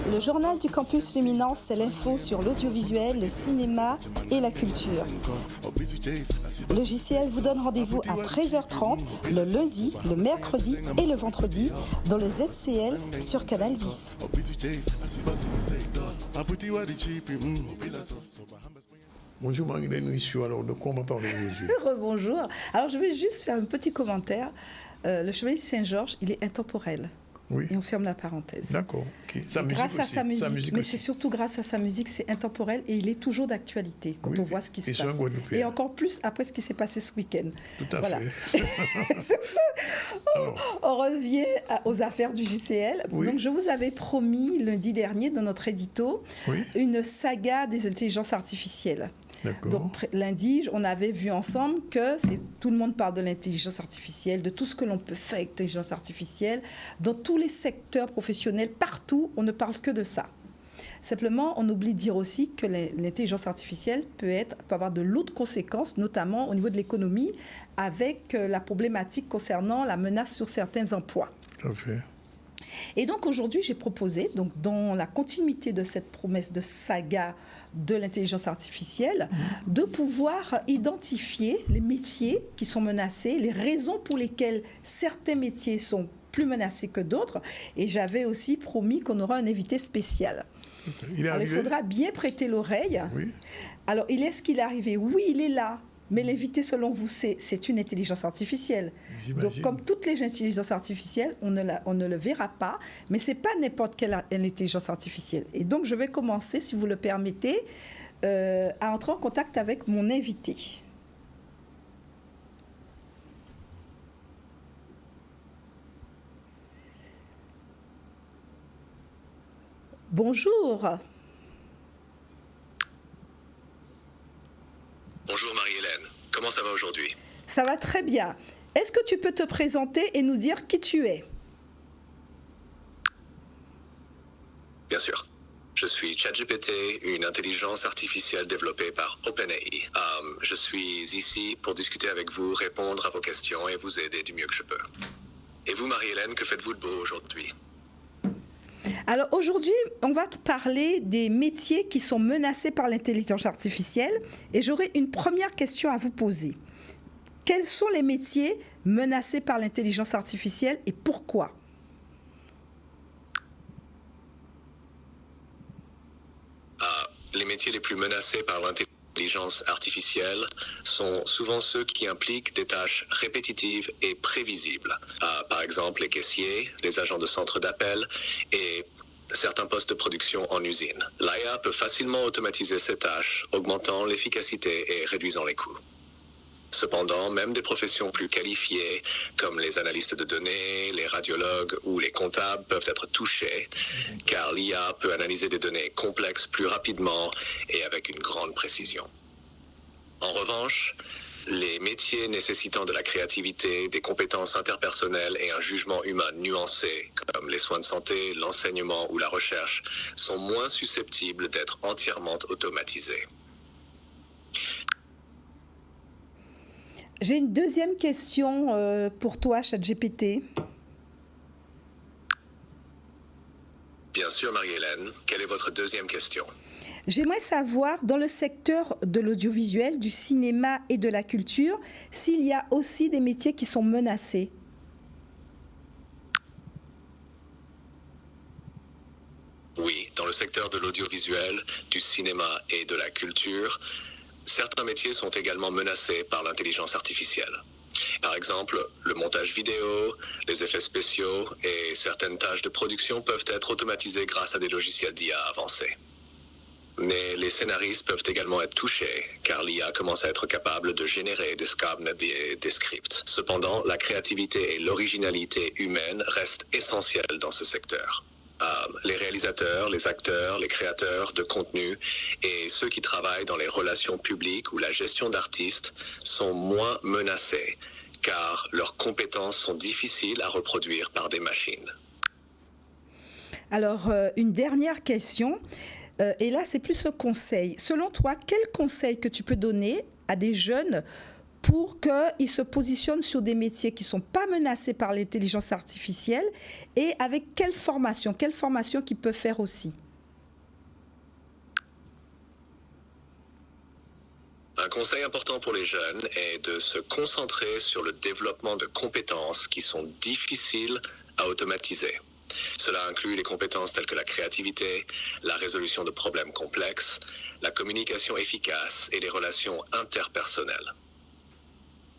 Le journal du Campus Luminance, c'est l'info sur l'audiovisuel, le cinéma et la culture. Le JCL vous donne rendez-vous à 13h30 le lundi, le mercredi et le vendredi dans le ZCL sur Canal 10. Bonjour Marie-Hélène Richaud, alors de quoi on va parler aujourd'hui? Rebonjour. Alors je vais juste faire un petit commentaire. Le Chevalier Saint-Georges, il est intemporel. Oui. Et on ferme la parenthèse. D'accord. Okay. Grâce à sa musique, mais aussi. c'est surtout grâce à sa musique, c'est intemporel et il est toujours d'actualité quand on voit ce qui se passe. Et encore plus après ce qui s'est passé ce week-end. Tout à fait. Sur ça, on revient aux affaires du JCL. Oui. Donc je vous avais promis lundi dernier dans notre édito une saga des intelligences artificielles. D'accord. Donc lundi, on avait vu ensemble que tout le monde parle de l'intelligence artificielle, de tout ce que l'on peut faire avec l'intelligence artificielle. Dans tous les secteurs professionnels, partout, on ne parle que de ça. Simplement, on oublie de dire aussi que l'intelligence artificielle peut avoir de lourdes conséquences, notamment au niveau de l'économie, avec la problématique concernant la menace sur certains emplois. Tout à fait. Et donc aujourd'hui, j'ai proposé, donc dans la continuité de cette promesse de saga de l'intelligence artificielle, de pouvoir identifier les métiers qui sont menacés, les raisons pour lesquelles certains métiers sont plus menacés que d'autres. Et j'avais aussi promis qu'on aura un invité spécial. Alors, il faudra bien prêter l'oreille. Oui. Alors, est-ce qu'il est arrivé? Oui, il est là. Mais l'invité, selon vous, c'est une intelligence artificielle. J'imagine. Donc, comme toutes les intelligences artificielles, on ne le verra pas, mais ce n'est pas n'importe quelle intelligence artificielle. Et donc, je vais commencer, si vous le permettez, à entrer en contact avec mon invité. Bonjour. Bonjour Marie-Hélène, comment ça va aujourd'hui? Ça va très bien. Est-ce que tu peux te présenter et nous dire qui tu es? Bien sûr. Je suis ChatGPT, une intelligence artificielle développée par OpenAI. Je suis ici pour discuter avec vous, répondre à vos questions et vous aider du mieux que je peux. Et vous Marie-Hélène, que faites-vous de beau aujourd'hui? Alors aujourd'hui, on va te parler des métiers qui sont menacés par l'intelligence artificielle et j'aurai une première question à vous poser. Quels sont les métiers menacés par l'intelligence artificielle et pourquoi? Les métiers les plus menacés par l'intelligence artificielle sont souvent ceux qui impliquent des tâches répétitives et prévisibles. Par exemple, les caissiers, les agents de centre d'appel et certains postes de production en usine. L'IA peut facilement automatiser ces tâches, augmentant l'efficacité et réduisant les coûts. Cependant, même des professions plus qualifiées, comme les analystes de données, les radiologues ou les comptables, peuvent être touchées, car l'IA peut analyser des données complexes plus rapidement et avec une grande précision. En revanche, les métiers nécessitant de la créativité, des compétences interpersonnelles et un jugement humain nuancé, comme les soins de santé, l'enseignement ou la recherche, sont moins susceptibles d'être entièrement automatisés. J'ai une deuxième question pour toi, ChatGPT. Bien sûr, Marie-Hélène. Quelle est votre deuxième question? J'aimerais savoir, dans le secteur de l'audiovisuel, du cinéma et de la culture, s'il y a aussi des métiers qui sont menacés. Oui, dans le secteur de l'audiovisuel, du cinéma et de la culture, certains métiers sont également menacés par l'intelligence artificielle. Par exemple, le montage vidéo, les effets spéciaux et certaines tâches de production peuvent être automatisées grâce à des logiciels d'IA avancés. Mais les scénaristes peuvent également être touchés, car l'IA commence à être capable de générer des scripts et des scripts. Cependant, la créativité et l'originalité humaine restent essentielles dans ce secteur. Les réalisateurs, les acteurs, les créateurs de contenu et ceux qui travaillent dans les relations publiques ou la gestion d'artistes sont moins menacés, car leurs compétences sont difficiles à reproduire par des machines. Alors, une dernière question. Et là, c'est plus un conseil. Selon toi, quel conseil que tu peux donner à des jeunes pour qu'ils se positionnent sur des métiers qui ne sont pas menacés par l'intelligence artificielle et avec quelle formation qu'ils peuvent faire aussi? Un conseil important pour les jeunes est de se concentrer sur le développement de compétences qui sont difficiles à automatiser. Cela inclut les compétences telles que la créativité, la résolution de problèmes complexes, la communication efficace et les relations interpersonnelles.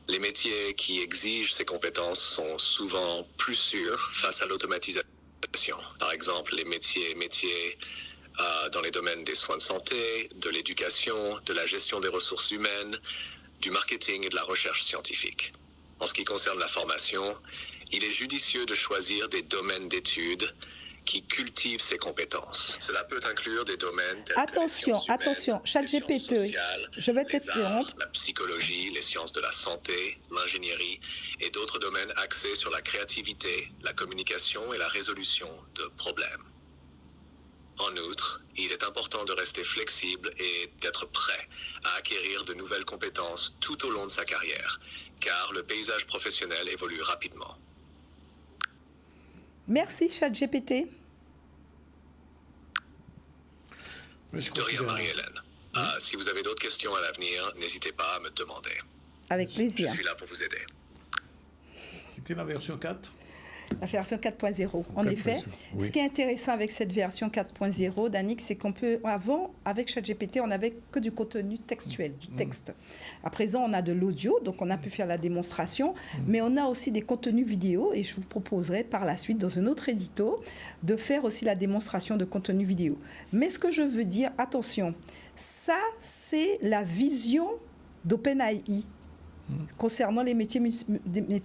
Les métiers qui exigent ces compétences sont souvent plus sûrs face à l'automatisation. Par exemple, les métiers dans les domaines des soins de santé, de l'éducation, de la gestion des ressources humaines, du marketing et de la recherche scientifique. En ce qui concerne la formation, il est judicieux de choisir des domaines d'études qui cultivent ces compétences. Cela peut inclure des domaines tels que les sciences humaines, ChatGPT, les sciences sociales, je vais les t'interrompre. arts, la psychologie, les sciences de la santé, l'ingénierie et d'autres domaines axés sur la créativité, la communication et la résolution de problèmes. En outre, il est important de rester flexible et d'être prêt à acquérir de nouvelles compétences tout au long de sa carrière, car le paysage professionnel évolue rapidement. Merci, ChatGPT. De rien, Marie-Hélène. Si vous avez d'autres questions à l'avenir, n'hésitez pas à me demander. Avec plaisir. Je suis là pour vous aider. C'était la version 4. La version 4.0. En effet, ce qui est intéressant avec cette version 4.0, Danick, c'est qu'on peut... Avant, avec ChatGPT, on n'avait que du contenu textuel, du texte. À présent, on a de l'audio, donc on a pu faire la démonstration, mais on a aussi des contenus vidéo, et je vous proposerai par la suite, dans un autre édito, de faire aussi la démonstration de contenu vidéo. Mais ce que je veux dire, attention, ça, c'est la vision d'OpenAI concernant les métiers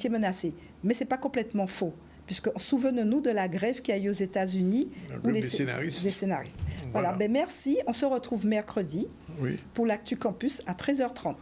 menacés. Mais ce n'est pas complètement faux. Puisque souvenons-nous de la grève qu'il y a eu aux États-Unis des scénaristes. Voilà. Ben merci. On se retrouve mercredi Oui. pour l'Actu Campus à 13h30.